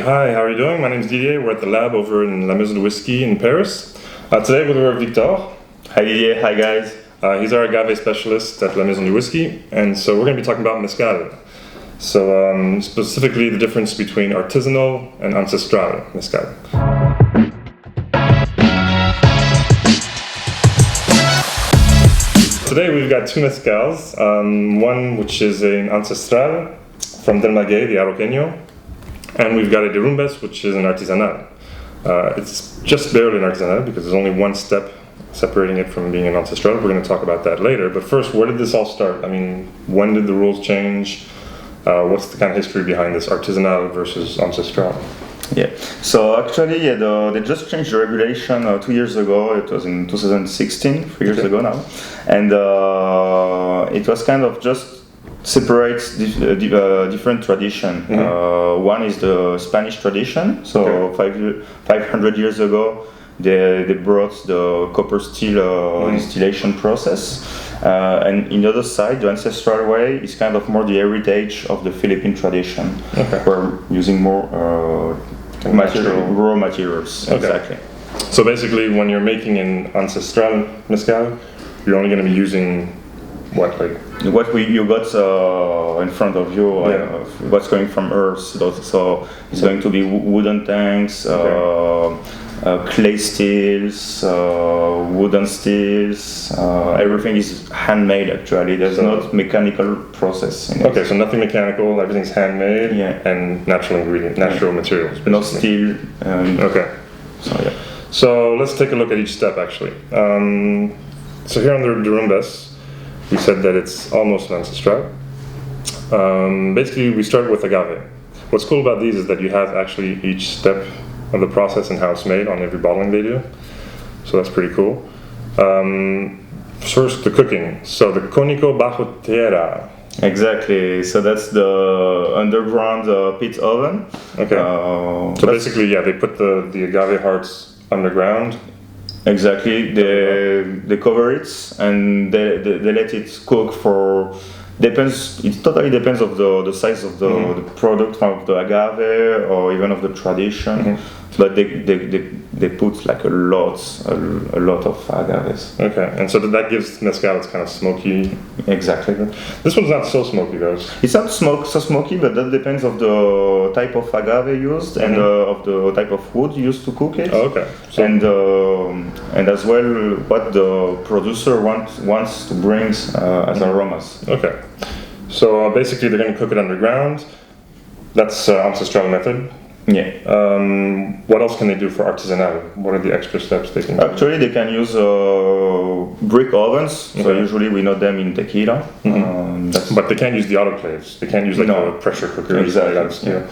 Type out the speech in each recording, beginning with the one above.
Hi, how are you doing? My name is Didier. We're at the lab over in La Maison du Whisky in Paris. Today we're with Victor. Hi Didier, hi guys. He's our agave specialist at La Maison du Whisky, and so we're going to be talking about mezcal. So specifically the difference between artisanal and ancestral mezcal. Today we've got two mezcals, one which is an ancestral from Del Maguey, the Arroqueño, and we've got a Dirumbes, which is an artisanal. It's just barely an artisanal because there's only one step separating it from being an ancestral. We're going to talk about that later. But first, where did this all start? I mean, when did the rules change? What's the kind of history behind this artisanal versus ancestral? Yeah, so actually they just changed the regulation 2 years ago. It was in 2016, 3 years ago now. And it was kind of just separates different tradition. One is the Spanish tradition. So 500 years ago, they brought the copper steel distillation process. And in the other side, the ancestral way is kind of more the heritage of the Philippine tradition. We're using more raw materials. Exactly. So basically, when you're making an ancestral mezcal, you're only going to be using what you got in front of you, what's going from earth. So it's going to be wooden tanks, clay steels, wooden steels. Everything is handmade actually. There's not mechanical process in it. Okay, so nothing mechanical. Everything's handmade and natural ingredient, natural materials. No steel. So let's take a look at each step actually. So here on the Dirumbes, we said that it's almost an ancestral. Basically, we start with agave. What's cool about these is that you have actually each step of the process and how it's made on every bottling they do. So that's pretty cool. First, the cooking. So the cónico bajo tierra. Exactly. So that's the underground pit oven. Okay. So basically, they put the agave hearts underground. Exactly, they cover it and they let it cook for. It totally depends of the size of the product, of the agave or even of the tradition. But they put like a lot of agaves. Okay, and so that gives mezcal it's kind of smoky. Exactly. This one's not so smoky though. It's not so smoky, but that depends of the type of agave used and of the type of wood used to cook it. Oh, okay. So and as well what the producer wants to bring as aromas. Okay. So basically they're going to cook it underground. That's ancestral method. Yeah. What else can they do for artisanal? What are the extra steps they can do? Actually, they can use brick ovens. So usually we know them in tequila. But they can't use the autoclaves. They can't use a pressure cooker. Exactly. Yeah.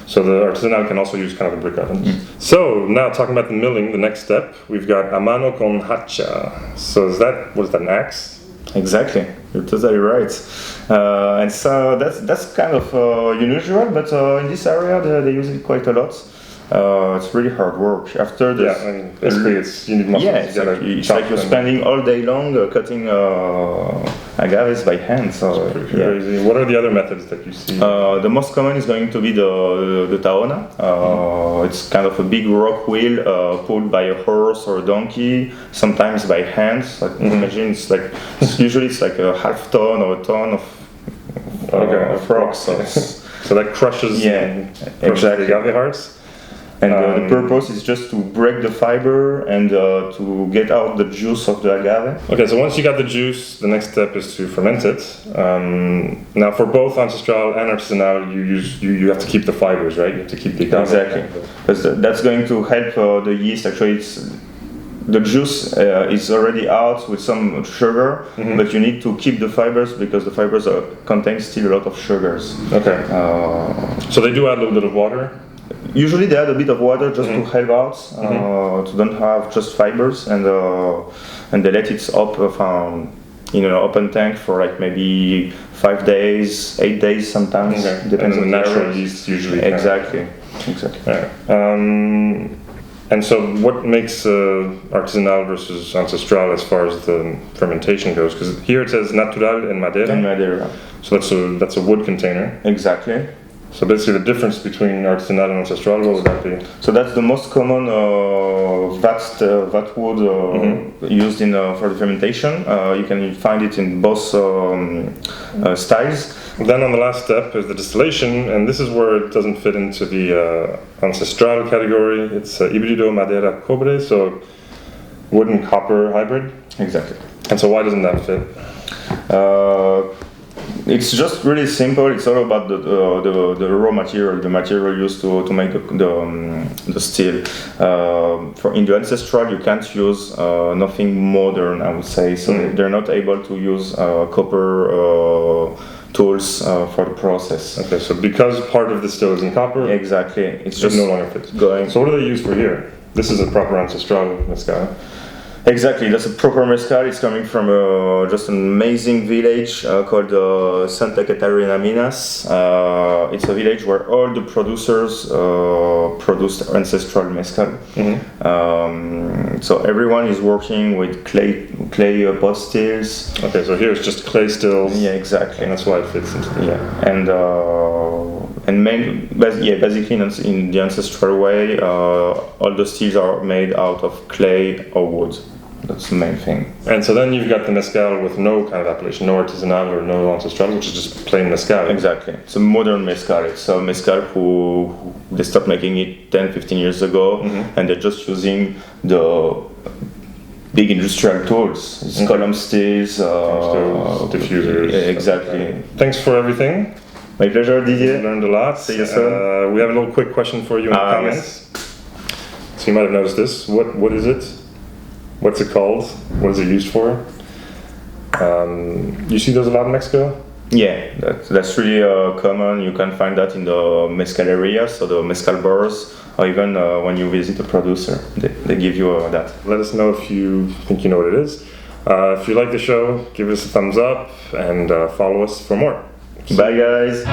So the artisanal can also use kind of the brick ovens. So now talking about the milling, the next step, we've got a mano con hacha. So what is that, an axe? Exactly, you're totally right. And so that's kind of unusual, but in this area they use it quite a lot. It's really hard work. After this, you need muscles. It's like you're spending all day long cutting agaves by hand. So it's pretty crazy. What are the other methods that you see? The most common is going to be the taona. It's kind of a big rock wheel pulled by a horse or a donkey, sometimes by hand. Imagine usually it's like a half ton or a ton of rocks. So that crushes the agave hearts. And the purpose is just to break the fiber and to get out the juice of the agave. Okay, so once you got the juice, the next step is to ferment it. Now, for both ancestral and artisanal, you have to keep the fibers, right? You have to keep the agave. Exactly, because that's going to help the yeast. Actually, the juice is already out with some sugar, but you need to keep the fibers because the fibers contain still a lot of sugars. Okay. So they do add a little bit of water. Usually they add a bit of water just to help out, to don't have just fibers, and they let it up in an open tank for like maybe 5 days, 8 days sometimes. Depends on the natural yeast usually. Exactly. And so what makes artisanal versus ancestral as far as the fermentation goes? Because here it says natural en madera. En madera. So that's a wood container. Exactly. So basically the difference between artisanal and ancestral, what would that be? So that's the most common vat wood used in for the fermentation. You can find it in both styles. Then on the last step is the distillation, and this is where it doesn't fit into the ancestral category. It's híbrido madera cobre, so wooden copper hybrid. Exactly. And so why doesn't that fit? It's just really simple. It's all about the raw material, the material used to make the steel. In the ancestral, you can't use nothing modern, I would say. So they're not able to use copper tools for the process. Okay, so because part of the still is in copper, Exactly. It's just no longer fits. going. So what do they use for here? This is a proper ancestral mezcal. Exactly, that's a proper mezcal. It's coming from just an amazing village called Santa Catarina Minas. It's a village where all the producers produced ancestral mezcal. So everyone is working with clay pot stills. Okay, so here it's just clay stills. Yeah, exactly. And that's why it fits into the... Yeah, basically in the ancestral way, all the stills are made out of clay or wood. That's the main thing. And so then you've got the mezcal with no kind of appellation, no artisanal or no ancestral, which is just plain mezcal. Exactly. It's a modern mezcal. It's a mezcal who they stopped making it 10, 15 years ago, and they're just using the big industrial tools. It's column stills, diffusers. Exactly. Thanks for everything. My pleasure, We Didier. learned a lot. See you soon. We have a little quick question for you in the comments. Yes. So you might have noticed this. What is it? What's it called? What is it used for? You see those a lot in Mexico? Yeah, that's really common. You can find that in the mezcal area, so the mezcal bars, or even when you visit a producer, they give you that. Let us know if you think you know what it is. If you like the show, give us a thumbs up and follow us for more. Bye, guys.